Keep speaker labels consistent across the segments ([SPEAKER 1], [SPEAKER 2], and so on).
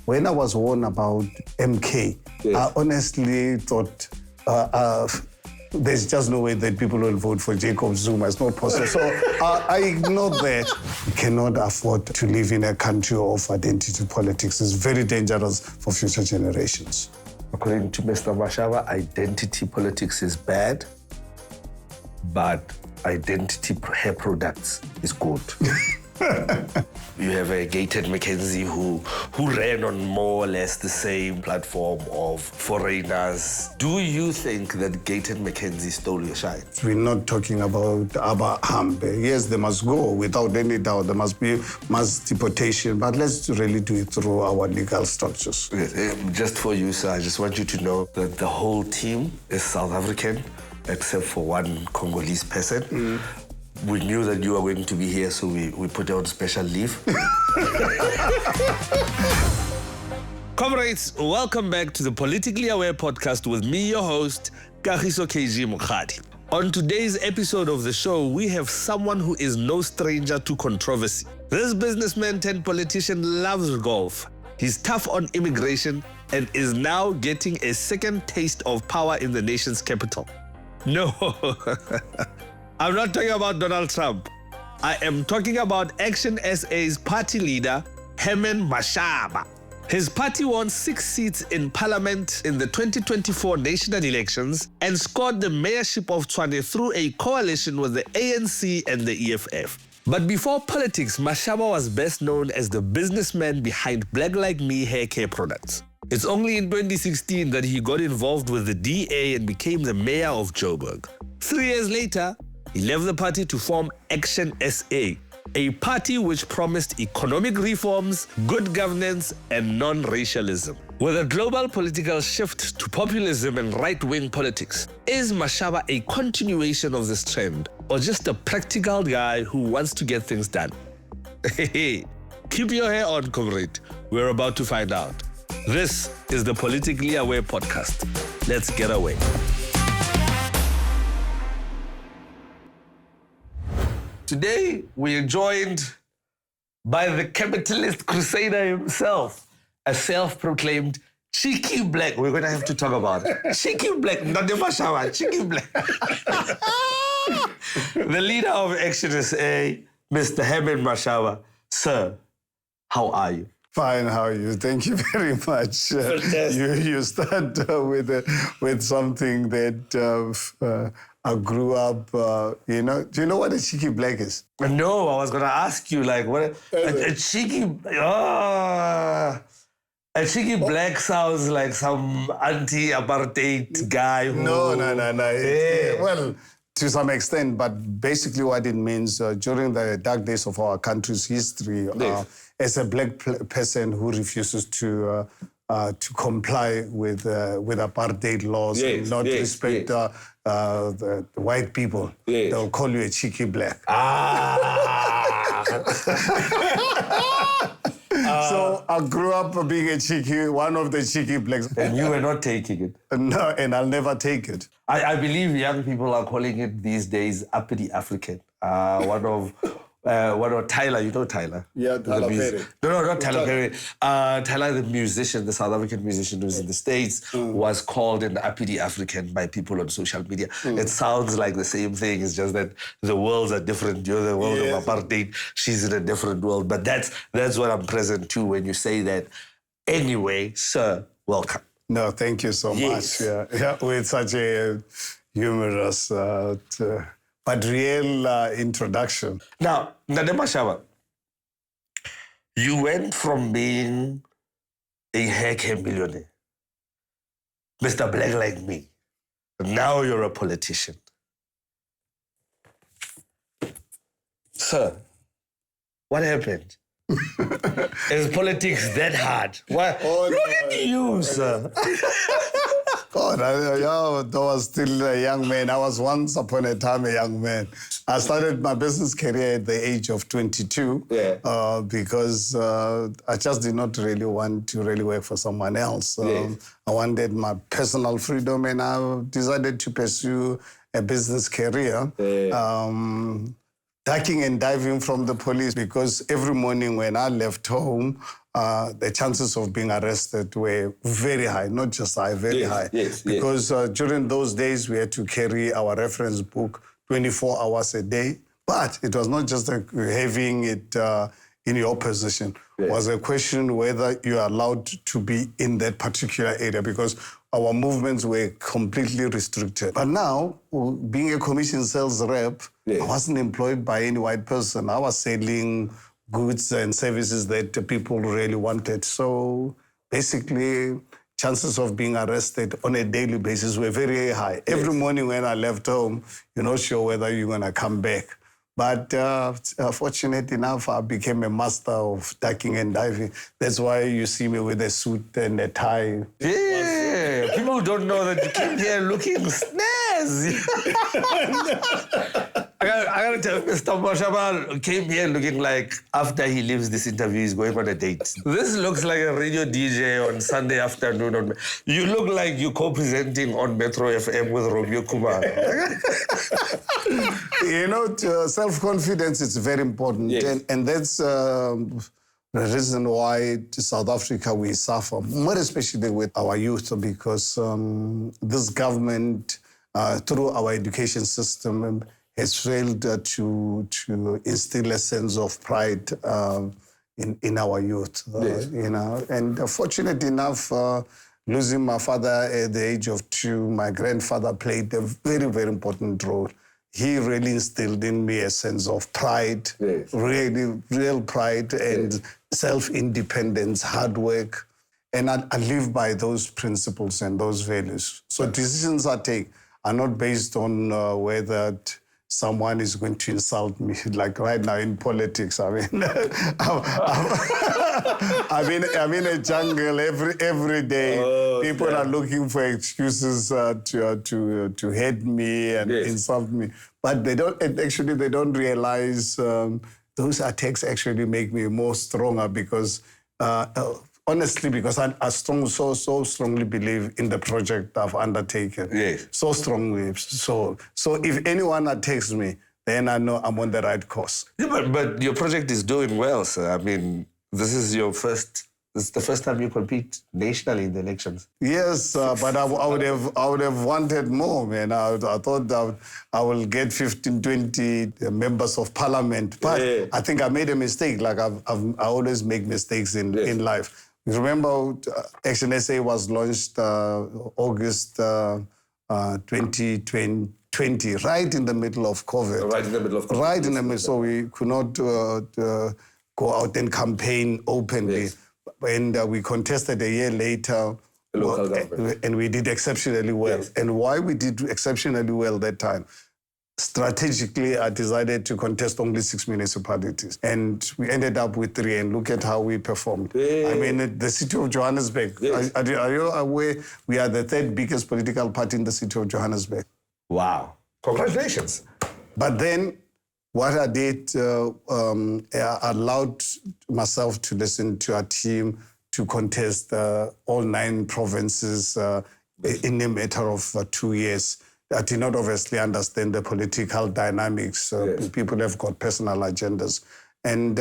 [SPEAKER 1] when I was warned about MK, I honestly thought there's just no way that people will vote for Jacob Zuma. It's not possible. So I ignored that. We cannot afford to live in a country of identity politics. It's very dangerous for future generations.
[SPEAKER 2] According to Mr. Mashaba, identity politics is bad, but identity hair products is good. You have a Gated McKenzie who ran on more or less the same platform of foreigners. Do you think that Gated McKenzie stole your shine?
[SPEAKER 1] We're not talking about Hambe. Yes, they must go without any doubt. There must be mass deportation, but let's really do it through our legal structures.
[SPEAKER 2] Just for you, sir, I just want you to know that the whole team is South African, except for one Congolese person. We knew that you were going to be here, so we put you on special leave. Comrades, welcome back to the Politically Aware podcast with me, your host, Kagiso KG Mukhadi. On today's episode of the show, we have someone who is no stranger to controversy. This businessman turned politician loves golf. He's tough on immigration and is now getting a second taste of power in the nation's capital. No, I'm not talking about Donald Trump. I am talking about ActionSA's party leader, Herman Mashaba. His party won 6 seats in parliament in the 2024 national elections and scored the mayorship of Tshwane through a coalition with the ANC and the EFF. But before politics, Mashaba was best known as the businessman behind Black Like Me hair care products. It's only in 2016 that he got involved with the DA and became the mayor of Joburg. 3 years later, he left the party to form ActionSA, a party which promised economic reforms, good governance, and non-racialism. With a global political shift to populism and right-wing politics, is Mashaba a continuation of this trend, or just a practical guy who wants to get things done? Keep your hair on, comrade. We're about to find out. This is the Politically Aware podcast. Let's get away. Today, we are joined by the capitalist crusader himself, a self-proclaimed cheeky black. We're going to have to talk about it. Cheeky black, not the Mashaba, cheeky black. The leader of ActionSA, Mr. Herman Mashaba. Sir, how are you?
[SPEAKER 1] Fine, how are you? Thank you very much. You start with something that I grew up, Do you know what a cheeky black is?
[SPEAKER 2] No, I was going to ask you, like, what a cheeky... a cheeky black sounds like some anti-apartheid guy who...
[SPEAKER 1] No. Yeah. Well, to some extent, but basically what it means during the dark days of our country's history, as a black person who refuses to comply with apartheid laws and not respect the white people, they'll call you a cheeky black. So I grew up being one of the cheeky blacks.
[SPEAKER 2] And you were not taking it?
[SPEAKER 1] No, and I'll never take it.
[SPEAKER 2] I believe young people are calling it these days uppity African. One of Tyler, you know Tyler?
[SPEAKER 1] Yeah, Tyler Perry.
[SPEAKER 2] No, not Tyler Perry. Tyler, the musician, the South African musician who's in the States, was called an uppity African by people on social media. It sounds like the same thing. It's just that the worlds are different. You're the world of apartheid. She's in a different world. But that's what I'm present to when you say that. Anyway, sir, welcome.
[SPEAKER 1] No, thank you so much. Yeah, with such a humorous... but real introduction.
[SPEAKER 2] Now, Nade Mashaba, you went from being a hair care millionaire, Mr. Black Like Me, now you're a politician. Sir, what happened? Is politics that hard? What? Look at you, sir.
[SPEAKER 1] God, I was still a young man. I was once upon a time a young man. I started my business career at the age of 22 because I just did not really want to work for someone else. I wanted my personal freedom and I decided to pursue a business career. ducking and diving from the police, because every morning when I left home, the chances of being arrested were very high, not just high, very high. Because during those days, we had to carry our reference book 24 hours a day. But it was not just having it in your possession. It was a question whether you are allowed to be in that particular area, because our movements were completely restricted. But now, being a commission sales rep, I wasn't employed by any white person. I was selling goods and services that people really wanted. So basically, chances of being arrested on a daily basis were very high. Every morning when I left home, you're not sure whether you're going to come back. But fortunate enough, I became a master of ducking and diving. That's why you see me with a suit and a tie.
[SPEAKER 2] Yeah, people don't know that you came here looking snazzy. I gotta tell you, Mr. Mashaba came here looking like after he leaves this interview, he's going on a date. This looks like a radio DJ on Sunday afternoon. You look like you're co-presenting on Metro FM with Romeo Kumar.
[SPEAKER 1] You know, self-confidence is very important. And that's the reason why South Africa, we suffer, more especially with our youth, because this government, through our education system, has failed to instill a sense of pride in our youth. You know, and fortunate enough, losing my father at the age of 2, my grandfather played a very, very important role. He really instilled in me a sense of pride, really real pride and self-independence, hard work. And I live by those principles and those values. So decisions I take are not based on whether someone is going to insult me. Like right now in politics, I mean, I'm in a jungle every day. People are looking for excuses to hate me and insult me. But they don't realize those attacks actually make me more stronger, because honestly, because I so strongly believe in the project I've undertaken. So strongly. So if anyone attacks me, then I know I'm on the right course.
[SPEAKER 2] Yeah, but your project is doing well, sir. I mean, this is the first time you compete nationally in the elections.
[SPEAKER 1] Yes, but I would have wanted more, man. I thought I will get 15, 20 members of parliament. But I think I made a mistake. Like I always make mistakes in life. Remember, ActionSA was launched August 2020, right in the middle of COVID.
[SPEAKER 2] Right in the middle of COVID.
[SPEAKER 1] Right in the middle, so we could not go out and campaign openly. And we contested a year later.
[SPEAKER 2] The local government.
[SPEAKER 1] And we did exceptionally well. And why we did exceptionally well that time? Strategically, I decided to contest only 6 municipalities. And we ended up with 3, and look at how we performed. I mean, the city of Johannesburg, are you aware we are the 3rd biggest political party in the city of Johannesburg?
[SPEAKER 2] Wow. Congratulations.
[SPEAKER 1] But then what I did, I allowed myself to listen to a team to contest all 9 provinces in a matter of 2 years. I did not obviously understand the political dynamics. People have got personal agendas. And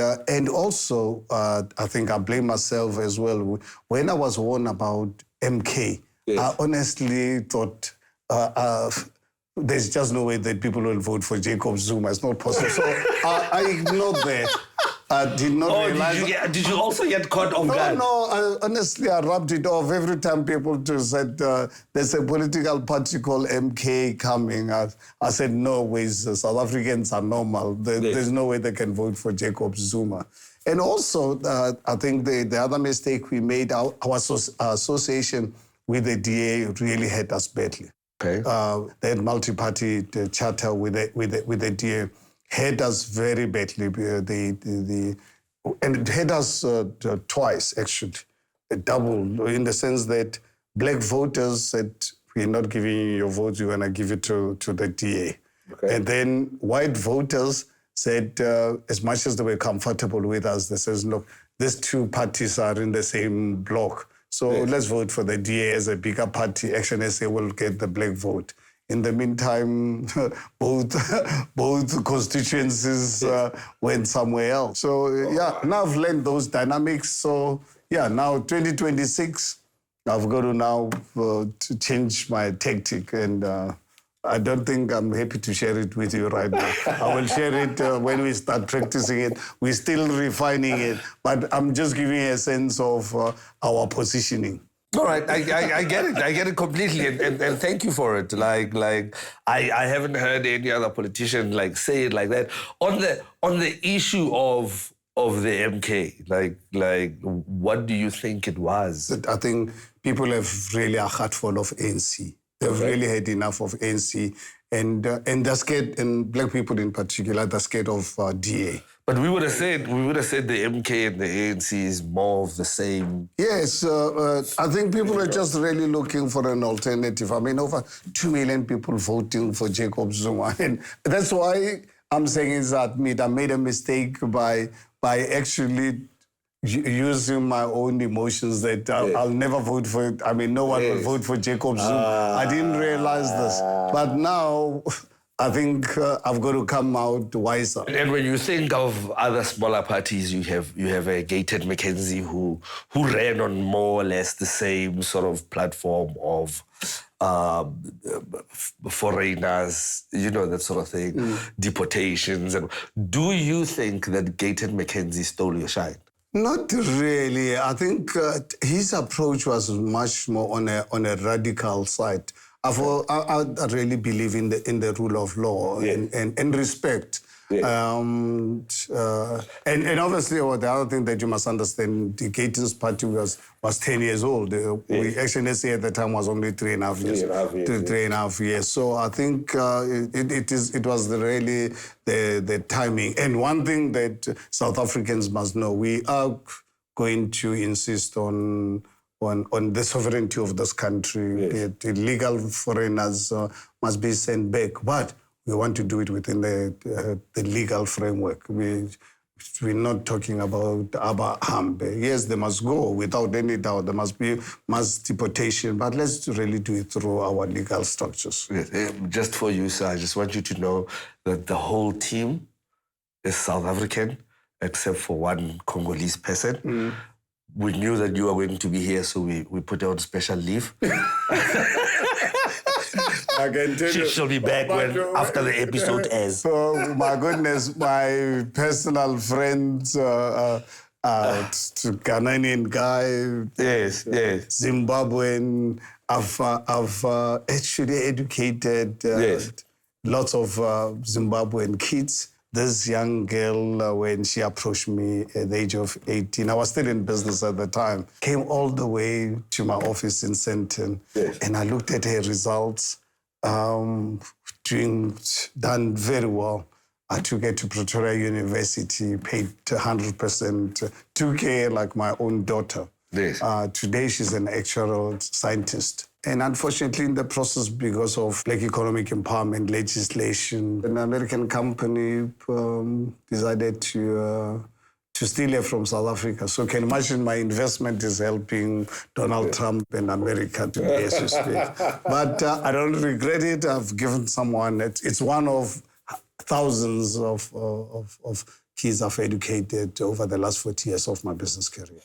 [SPEAKER 1] also, I think I blame myself as well. When I was warned about MK, I honestly thought there's just no way that people will vote for Jacob Zuma. It's not possible. So I ignored that. I did not realize...
[SPEAKER 2] Did you also get caught off guard?
[SPEAKER 1] No, honestly, I rubbed it off. Every time people just said, there's a political party called MK coming, I said, no ways, South Africans are normal. There's no way they can vote for Jacob Zuma. And also, I think the other mistake we made, our association with the DA really hurt us badly. They had multi-party charter with the DA. Hurt us very badly. And it hurt us twice, actually, double, in the sense that black voters said, we're not giving you your votes, we're going to give it to the DA. And then white voters said, as much as they were comfortable with us, they said, look, these 2 parties are in the same block. So let's vote for the DA as a bigger party. ActionSA will get the black vote. in the meantime, both constituencies went somewhere else. So now I've learned those dynamics. So now 2026, I've got to now to change my tactic, and I don't think I'm happy to share it with you right now. I will share it when we start practicing it. We're still refining it, but I'm just giving a sense of our positioning.
[SPEAKER 2] All right, I get it. I get it completely, and thank you for it. Like I haven't heard any other politician say it like that on the issue of the MK. Like what do you think it was?
[SPEAKER 1] I think people have really a heart full of ANC. They've really had enough of ANC, and they're scared, and black people in particular, they're scared of DA.
[SPEAKER 2] But we would have said the MK and the ANC is more of the same.
[SPEAKER 1] Yes, I think people are just really looking for an alternative. I mean, over 2 million people voting for Jacob Zuma, and that's why I'm saying is that I made a mistake by actually using my own emotions that I'll never vote for it. I mean, no one will vote for Jacob Zuma. I didn't realize this. But now I think I've got to come out wiser.
[SPEAKER 2] And when you think of other smaller parties, you have a Gated McKenzie who ran on more or less the same sort of platform of foreigners, that sort of thing, deportations. And do you think that Gated McKenzie stole your shine?
[SPEAKER 1] Not really. I think his approach was much more on a radical side. I really believe in the rule of law and respect. And obviously, the other thing that you must understand, the Gaten's party was 10 years old. We ActionSA at the time was only 3.5 years. 3.5 years. So I think it was really the timing. And one thing that South Africans must know, we are going to insist on the sovereignty of this country. The illegal foreigners must be sent back. But we want to do it within the legal framework. We're not talking about Hambe. Yes, they must go without any doubt. There must be mass deportation, but let's really do it through our legal structures.
[SPEAKER 2] Just for you, sir, I just want you to know that the whole team is South African, except for one Congolese person. We knew that you were going to be here, so we put out special leave.
[SPEAKER 1] I can tell you.
[SPEAKER 2] She'll be back after the episode ends.
[SPEAKER 1] Oh, my goodness, my personal friend, Ghanaian guy.
[SPEAKER 2] Yes.
[SPEAKER 1] Zimbabwean. I've actually educated lots of Zimbabwean kids. This young girl, when she approached me at the age of 18, I was still in business at the time, came all the way to my office in Sandton, and I looked at her results, done very well. I took her to Pretoria University, paid 100%, took her like my own daughter. Today, she's an actual scientist. And unfortunately, in the process, because of Black economic empowerment legislation, an American company decided to steal her from South Africa. So you can imagine my investment is helping Donald Trump and America today, as we speak. But I don't regret it. I've given someone, it's one of thousands of kids I've educated over the last 40 years of my business career.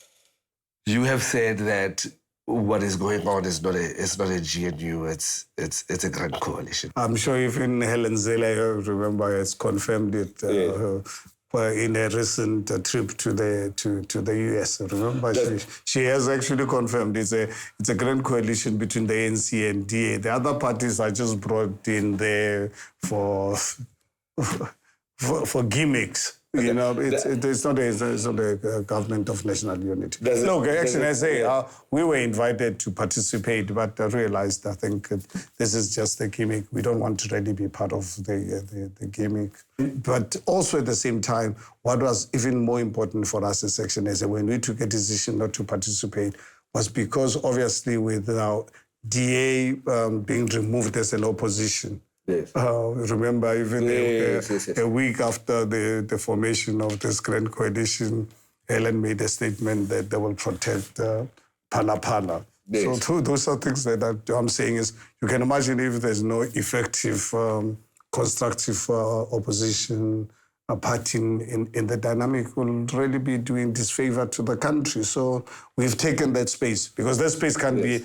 [SPEAKER 2] You have said that what is going on is not a GNU, it's a grand coalition.
[SPEAKER 1] I'm sure even Helen Zille, remember, has confirmed it in a recent trip to the US. Remember, she has actually confirmed it's a grand coalition between the ANC and DA. The other parties are just brought in there for gimmicks. It's not a government of national unity. Look, ActionSA, we were invited to participate, but I realized, I think this is just a gimmick. We don't want to really be part of the gimmick. But also at the same time, what was even more important for us as ActionSA, when we took a decision not to participate, was because obviously with our DA being removed as an opposition, remember, even a week after the formation of this grand coalition, Helen made a statement that they will protect Phala Phala. Yes. So those are things that I'm saying is, you can imagine if there's no effective, constructive opposition party in the dynamic, will really be doing disfavor to the country. So we've taken that space, because that space can't be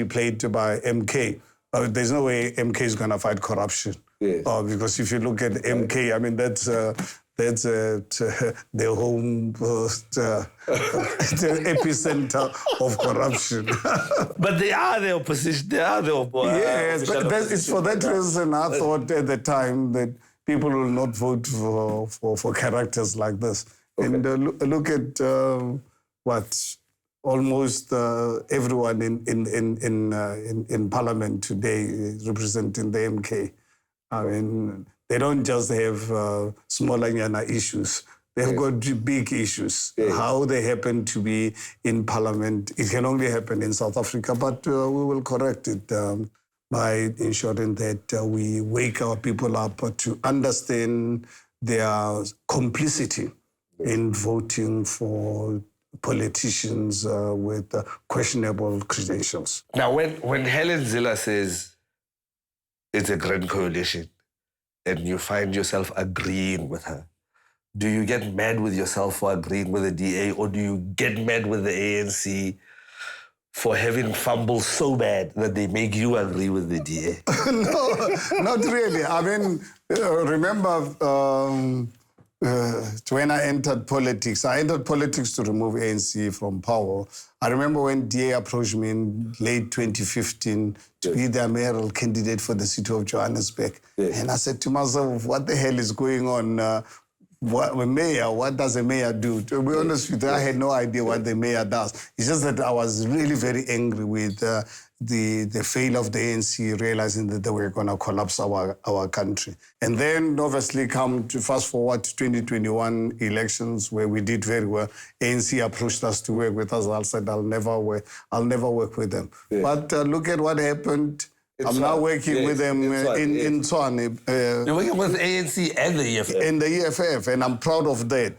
[SPEAKER 1] played by MK. There's no way MK is going to fight corruption. Yes. Because if you look at MK, I mean, that's the home, the epicenter of corruption.
[SPEAKER 2] But they are the opposition. They are the opposition.
[SPEAKER 1] Yes, but it's for that reason I thought at the time that people will not vote for characters like this. Okay. And look at what almost everyone in Parliament today representing the MK. I mean, they don't just have smaller issues. They've got big issues. Yes. How they happen to be in Parliament, it can only happen in South Africa, but we will correct it by ensuring that we wake our people up to understand their complicity in voting for politicians with questionable credentials.
[SPEAKER 2] Now, when Helen Zille says it's a grand coalition and you find yourself agreeing with her, do you get mad with yourself for agreeing with the DA, or do you get mad with the ANC for having fumbled so bad that they make you agree with the DA?
[SPEAKER 1] No, not really. I mean, remember when I entered politics to remove ANC from power. I remember when DA approached me in late 2015 to be the mayoral candidate for the city of Johannesburg. Yes. And I said to myself, what the hell is going on? What does a mayor do? To be honest with you, I had no idea what the mayor does. It's just that I was really very angry with the failure of the ANC, realizing that they were going to collapse our country. And then obviously come to fast forward to 2021 elections, where we did very well. ANC approached us to work with us. I said, I'll never work with them. Yeah. But look at what happened. I'm now working with them in Tshwane.
[SPEAKER 2] You're working with ANC and the EFF?
[SPEAKER 1] In the EFF, and I'm proud of that.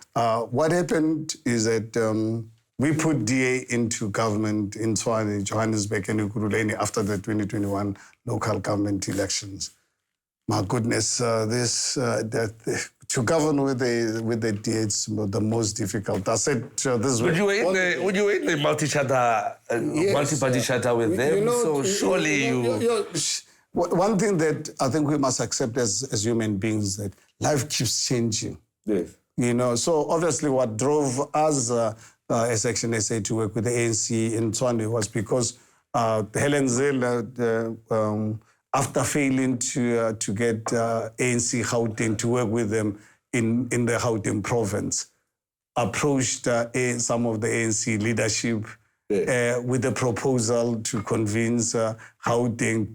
[SPEAKER 1] What happened is that we put DA into government in Tshwane, Johannesburg, and Ekurhuleni after the 2021 local government elections. My goodness, to govern with the DA, it's the most difficult. I said this.
[SPEAKER 2] Would you wait the multi-party charter with them? So surely
[SPEAKER 1] one thing that I think we must accept as human beings, that life keeps changing. Yes. So obviously what drove us as ActionSA to work with the ANC in Tshwane was because Helen Zille, after failing to get ANC Gauteng to work with them in the Gauteng province, approached some of the ANC leadership with a proposal to convince Gauteng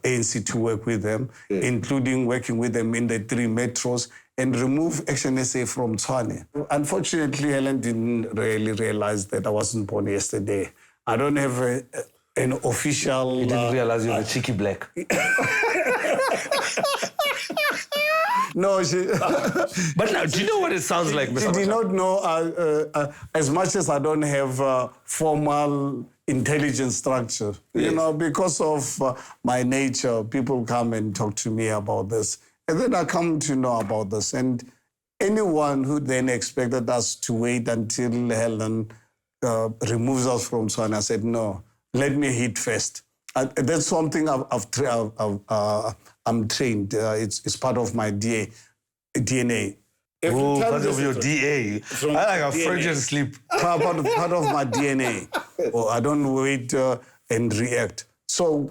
[SPEAKER 1] ANC to work with them, including working with them in the 3 metros and remove ActionSA from Tshwane. Unfortunately, Helen didn't really realize that I wasn't born yesterday. I don't have an official...
[SPEAKER 2] You didn't realize you're a cheeky black.
[SPEAKER 1] No, she...
[SPEAKER 2] But now, do you know what it sounds like, Mr.
[SPEAKER 1] She did not know, as much as I don't have formal intelligence structure. Yes. Because of my nature, people come and talk to me about this. And then I come to know about this. And anyone who then expected us to wait until Helen removes us from Tshwane, I said, no, let me hit first. That's something I'm trained. It's part of my DNA.
[SPEAKER 2] Part of your DA. I like a Freudian slip.
[SPEAKER 1] Part of my DNA. I don't wait and react. So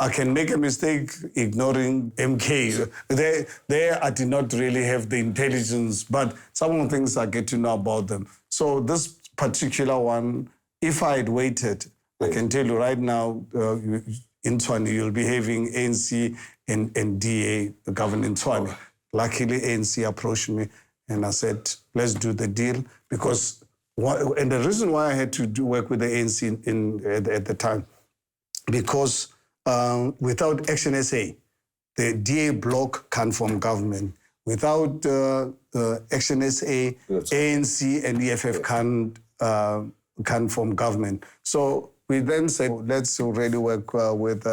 [SPEAKER 1] I can make a mistake ignoring MK. There I did not really have the intelligence, but some of the things I get to know about them. So this particular one, if I had waited, I can tell you right now, in Tshwane, you'll be having ANC and DA governing Tshwane. Luckily, ANC approached me and I said, let's do the deal. Because, and the reason why I had to work with the ANC at the time, because without ActionSA, the DA bloc can't form government. Without ActionSA, ANC and EFF can't form government. So we then said, let's really work with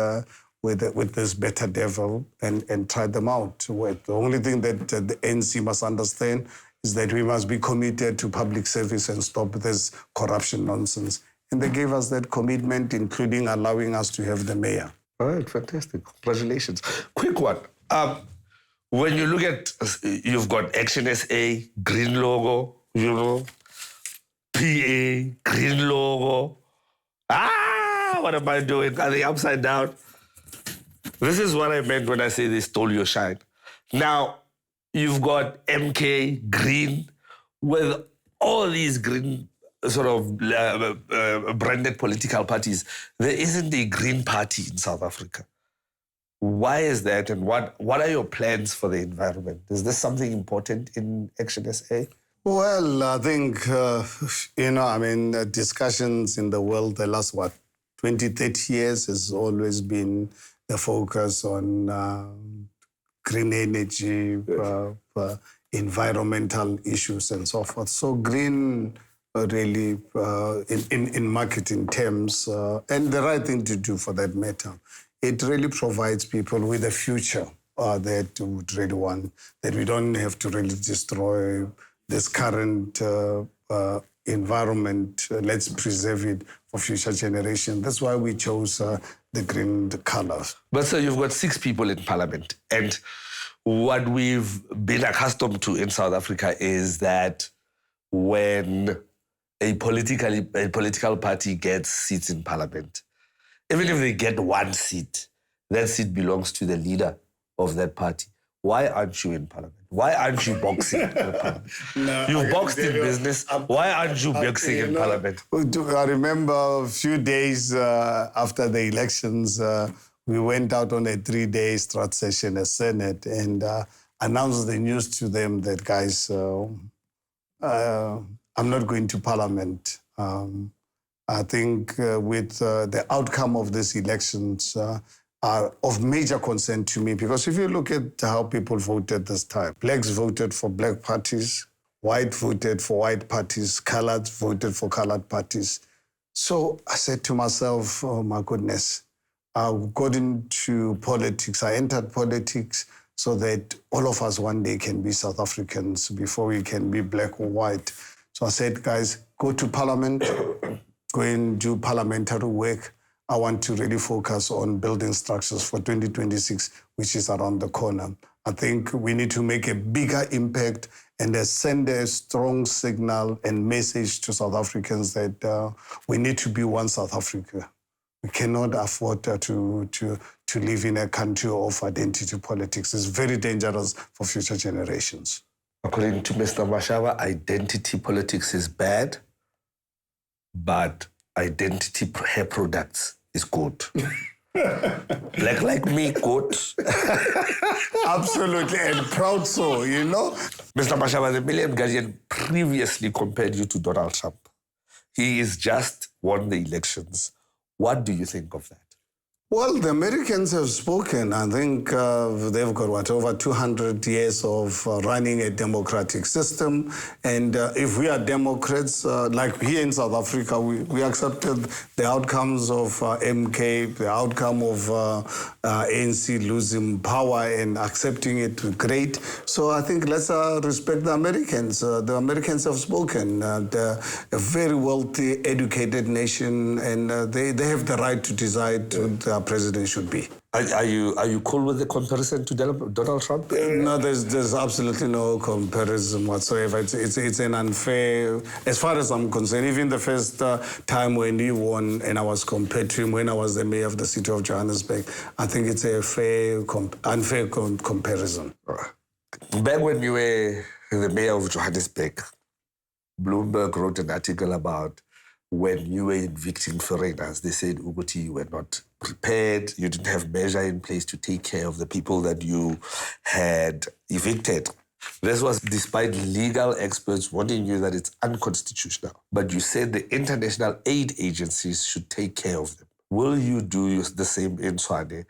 [SPEAKER 1] this better devil and try them out. The only thing that the ANC must understand is that we must be committed to public service and stop this corruption nonsense. And they gave us that commitment, including allowing us to have the mayor.
[SPEAKER 2] All right, fantastic. Congratulations. Quick one. When you look at, you've got ActionSA, green logo, you know, PA, green logo. What am I doing? Are they upside down? This is what I meant when I say they stole your shine. Now, you've got MK, green, with all these green sort of branded political parties. There isn't a green party in South Africa. Why is that, and what are your plans for the environment? Is this something important in ActionSA?
[SPEAKER 1] Well, I think, discussions in the world the last, 20, 30 years has always been the focus on green energy, environmental issues and so forth. So green really, in marketing terms, and the right thing to do for that matter, it really provides people with a future that would really want, that we don't have to really destroy this current environment. Let's preserve it for future generations. That's why we chose the green color.
[SPEAKER 2] But so you've got 6 people in parliament, and what we've been accustomed to in South Africa is that when a political party gets seats in parliament, even if they get 1 seat, that seat belongs to the leader of that party. Why aren't you in parliament? Why aren't you boxing in parliament? You've boxed in business. Why aren't you boxing in parliament?
[SPEAKER 1] I remember a few days after the elections, we went out on a 3-day strat session at Senate and announced the news to them that, guys, I'm not going to parliament. I think with the outcome of these elections are of major concern to me, because if you look at how people voted this time, blacks voted for black parties, white voted for white parties, colored voted for colored parties. So I said to myself, oh my goodness, I got into politics. I entered politics so that all of us one day can be South Africans before we can be black or white. So I said, guys, go to parliament, go and do parliamentary work. I want to really focus on building structures for 2026, which is around the corner. I think we need to make a bigger impact and send a strong signal and message to South Africans that we need to be one South Africa. We cannot afford to live in a country of identity politics. It's very dangerous for future generations.
[SPEAKER 2] According to Mr. Mashaba, identity politics is bad, but identity hair products is good. Black like me, good.
[SPEAKER 1] Absolutely, and proud so, you know.
[SPEAKER 2] Mr. Mashaba, the Million Guardian previously compared you to Donald Trump. He has just won the elections. What do you think of that?
[SPEAKER 1] Well, the Americans have spoken. I think they've got, over 200 years of running a democratic system. And if we are Democrats, like here in South Africa, we accepted the outcomes of MK, the outcome of ANC losing power and accepting it great. So I think let's respect the Americans. The Americans have spoken. They're a very wealthy, educated nation, and they have the right to decide who our president should be.
[SPEAKER 2] Are you cool with the comparison to Donald Trump?
[SPEAKER 1] No, there's absolutely no comparison whatsoever. It's an unfair, as far as I'm concerned. Even the first time when he won and I was compared to him when I was the mayor of the city of Johannesburg, I think it's a unfair comparison.
[SPEAKER 2] Back when you were the mayor of Johannesburg, Bloomberg wrote an article about when you were evicting foreigners. They said, Uguti, you were not prepared. You didn't have measure in place to take care of the people that you had evicted. This was despite legal experts warning you that it's unconstitutional. But you said the international aid agencies should take care of them. Will you do the same in Tshwane,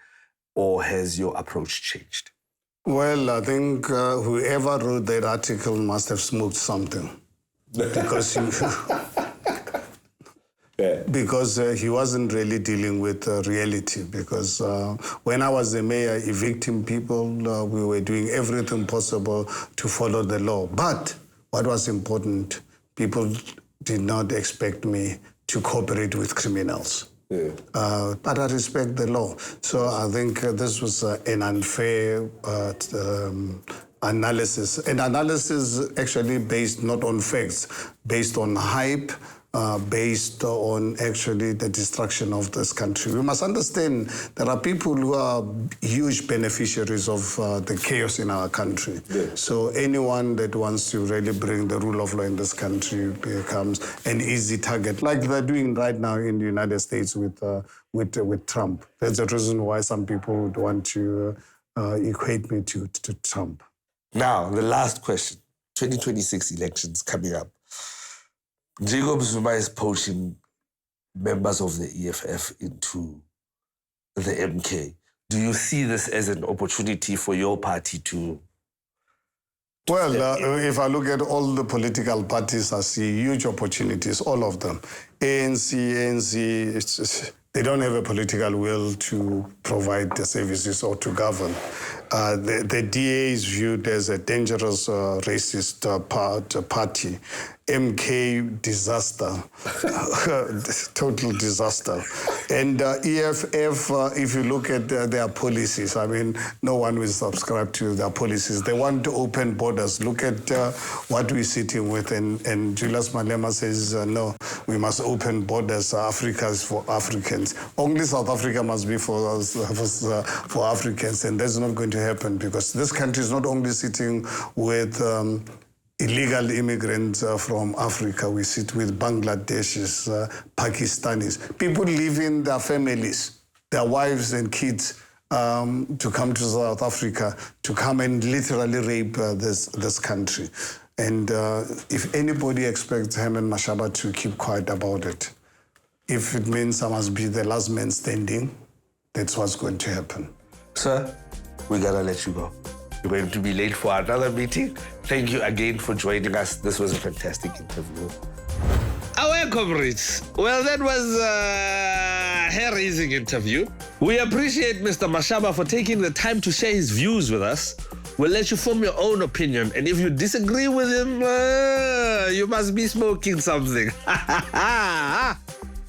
[SPEAKER 2] or has your approach changed?
[SPEAKER 1] Well, I think whoever wrote that article must have smoked something. Because because he wasn't really dealing with reality. Because when I was the mayor evicting people, we were doing everything possible to follow the law. But what was important, people did not expect me to cooperate with criminals. But I respect the law. So I think this was an unfair analysis. An analysis actually based not on facts, based on hype, based on actually the destruction of this country. We must understand there are people who are huge beneficiaries of the chaos in our country. So anyone that wants to really bring the rule of law in this country becomes an easy target, like they're doing right now in the United States with Trump. That's the reason why some people would want to equate me to Trump.
[SPEAKER 2] Now, the last question. 2026 elections coming up. Jacob Zuma is poaching members of the EFF into the MK. Do you see this as an opportunity for your party to...
[SPEAKER 1] Well, if I look at all the political parties, I see huge opportunities, all of them. ANC, they don't have a political will to provide the services or to govern. The DA is viewed as a dangerous racist party. MK, disaster, total disaster. And EFF, if you look at their policies, I mean, no one will subscribe to their policies. They want to open borders. Look at what we're sitting with. And Julius Malema says, no, we must open borders. Africa is for Africans. Only South Africa must be for Africans. And that's not going to happen because this country is not only sitting with illegal immigrants from Africa. We sit with Bangladeshis, Pakistanis. People leaving their families, their wives and kids to come to South Africa, to come and literally rape this country. And if anybody expects Herman Mashaba to keep quiet about it, if it means I must be the last man standing, that's what's going to happen.
[SPEAKER 2] Sir, we gotta let you go. You're going to be late for another meeting. Thank you again for joining us. This was a fantastic interview. Our comrades. Well, that was a hair-raising interview. We appreciate Mr. Mashaba for taking the time to share his views with us. We'll let you form your own opinion. And if you disagree with him, you must be smoking something.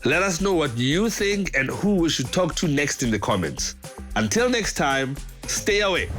[SPEAKER 2] Let us know what you think and who we should talk to next in the comments. Until next time, stay away.